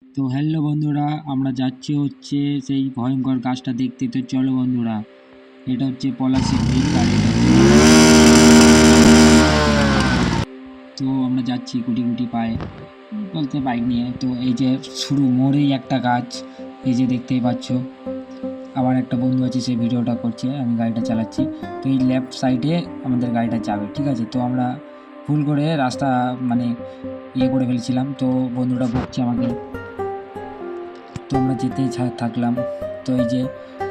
তো হ্যালো বন্ধুরা, আমরা যাচ্ছি হচ্ছে সেই ভয়ঙ্কর গাছটা দেখতে। তো চলো বন্ধুরা, এটা হচ্ছে পলাশী ব্রিজ আর এটা তো আমরা যাচ্ছি গুটি গুটি পায়ে বলতে বাইক নিয়ে। তো এই যে শুরু মোড়েই একটা গাছ, এই যে দেখতেই পাচ্ছ। আমার একটা বন্ধু আছে, সে ভিডিওটা করছে, আমি গাড়িটা চালাচ্ছি। তো এই লেফট সাইডে আমাদের গাড়িটা যাবে, ঠিক আছে। তো আমরা ভুল করে রাস্তা মানে করে ফেলেছিলাম। তো বন্ধুটা বকছে আমাকে, তো আমরা যেতেই থাকলাম। তো এই যে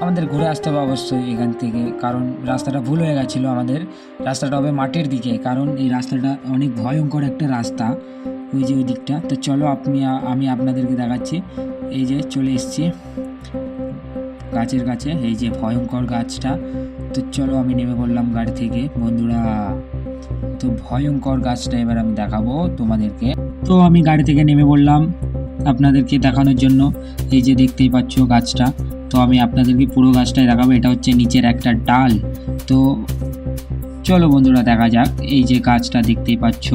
আমাদের ঘুরে আসতে হবে অবশ্যই এখান থেকে, কারণ রাস্তাটা ভুল হয়ে গেছিলো আমাদের। রাস্তাটা হবে মাঠের দিকে, কারণ এই রাস্তাটা অনেক ভয়ঙ্কর একটা রাস্তা, ওই যে ওই দিকটা। তো চলো আমি আপনাদেরকে দেখাচ্ছি। এই যে চলে এসেছি গাছের কাছে, এই যে ভয়ঙ্কর গাছটা। তো চলো আমি নেমে পড়লাম গাড়ি থেকে বন্ধুরা। তো ভয়ঙ্কর গাছটা এবার আমি দেখাবো তোমাদেরকে। তো আমি গাড়ি থেকে নেমে পড়লাম আপনাদেরকে দেখানোর জন্য। এই যে দেখতেই পাচ্ছ গাছটা, তো আমি আপনাদেরকে পুরো গাছটাই দেখাবো। এটা হচ্ছে নিচের একটা ডাল। তো চলো বন্ধুরা দেখা যাক। এই যে গাছটা দেখতেই পাচ্ছ,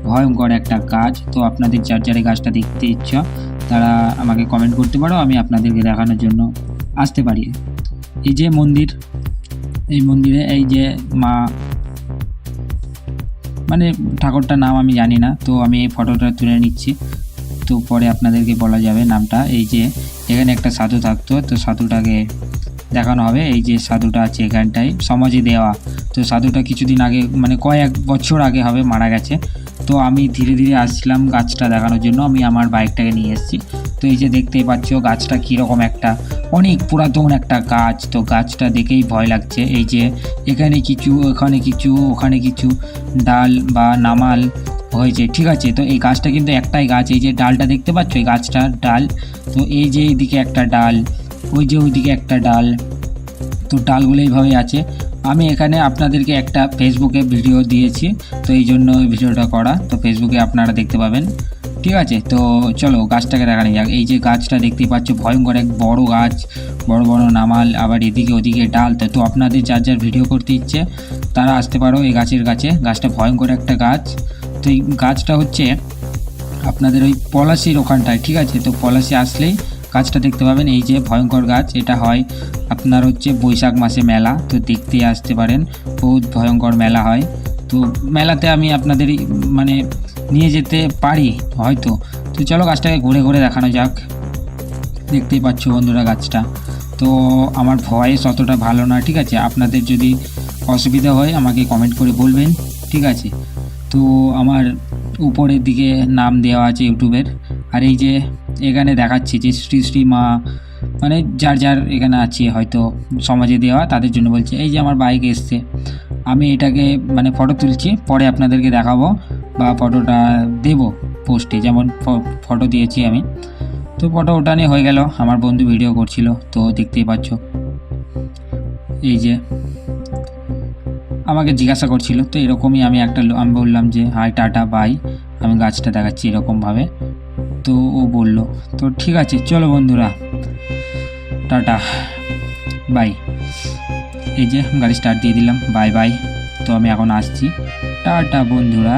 ভয়ঙ্কর একটা গাছ। তো আপনাদের যার যারে গাছটা দেখতে ইচ্ছা তারা আমাকে কমেন্ট করতে পারো, আমি আপনাদেরকে দেখানোর জন্য আসতে পারি। এই যে মন্দির, এই মন্দিরে এই যে মা, মানে ঠাকুরটার নাম আমি জানি না, তো আমি এই ফটোটা তুলে নিচ্ছি, তো পরে আপনাদেরকে বলা যাবে নামটা। এই যে এখানে একটা সাধু থাকতো, তো সাধুটাকে দেখানো হবে। এই যে সাধুটা আছে এখানটায় সমাজে দেওয়া। তো সাধুটা কিছুদিন আগে, মানে কয়েক বছর আগে হবে, মারা গেছে। তো আমি ধীরে ধীরে আসছিলাম গাছটা দেখানোর জন্য, আমি আমার বাইকটাকে নিয়ে এসেছি। তো এই যে দেখতেই পাচ্ছ গাছটা কীরকম একটা অনেক পুরাতন একটা গাছ। তো গাছটা দেখেই ভয় লাগছে। এই যে এখানে কিছু, ওখানে কিছু, ওখানে কিছু ডাল বা নামাল হয়েছে, ঠিক আছে। তো এই গাছটা কিন্তু একটাই গাছ, এই যে ডালটা দেখতে পাচ্ছ, এই গাছটার ডাল। তো এই যে এইদিকে একটা ডাল, ওই যে ওইদিকে একটা ডাল, তো ডালগুলো এইভাবেই আছে। আমি এখানে আপনাদেরকে একটা ফেসবুকে ভিডিও দিয়েছি, তো এই জন্য এই ভিডিওটা করা। তো ফেসবুকে আপনারা দেখতে পাবেন, ঠিক আছে। তো চলো গাছটাকে দেখানো যাক। এই যে গাছটা দেখতেই পাচ্ছ, ভয়ঙ্কর এক বড় গাছ, বড় বড় নামাল, আবার এদিকে ওদিকে ডাল। তো আপনাদের যার যার ভিডিও করতে ইচ্ছে তারা আসতে পারো এই গাছের কাছে। গাছটা ভয়ঙ্কর একটা গাছ। তো এই গাছটা হচ্ছে আপনাদের ওই পলাশির ওখানটায়, ঠিক আছে। তো পলাশি আসলেই গাছটা দেখতে পাবেন। এই যে ভয়ঙ্কর গাছ, এটা হয় আপনার হচ্ছে বৈশাখ মাসে মেলা, তো দেখতে আসতে পারেন। বহুত ভয়ঙ্কর মেলা হয়। তো মেলাতে আমি আপনাদের মানে নিয়ে যেতে পারি হয়তো। তো চলো গাছটাকে ঘুরে ঘুরে দেখানো যাক। দেখতেই পাচ্ছ বন্ধুরা গাছটা। তো আমার ভয়েস অতটা ভালো না, ঠিক আছে। আপনাদের যদি অসুবিধা হয় আমাকে কমেন্ট করে বলবেন, ঠিক আছে। তো আমার উপরের দিকে নাম দেওয়া আছে ইউটিউবের। আর এই যে এখানে দেখাচ্ছি যে শ্রী শ্রী মা, মানে যার যার এখানে আছে হয়তো সমাজে দেওয়া, তাদের জন্য বলছে। এই যে আমার বাইক এসছে, আমি এটাকে মানে ফটো তুলছি, পরে আপনাদেরকে দেখাবো বা ফটোটা দেব পোস্টে, যেমন ফটো দিয়েছি আমি। তো ফটো ওটা হয়ে গেল, আমার বন্ধু ভিডিও করছিল, তো দেখতেই পাচ্ছ। এই যে আমাকে জিজ্ঞাসা করছিল, তো এরকমই আমি বললাম যে হাই টাটা বাই, আমি গাছটা দেখাচ্ছি এরকমভাবে। তো ও বলল তো ঠিক আছে চলো বন্ধুরা, টাটা বাই। এই যে গাড়ি স্টার্ট দিয়ে দিলাম, বাই বাই। তো আমি এখন আসছি, টাটা বন্ধুরা।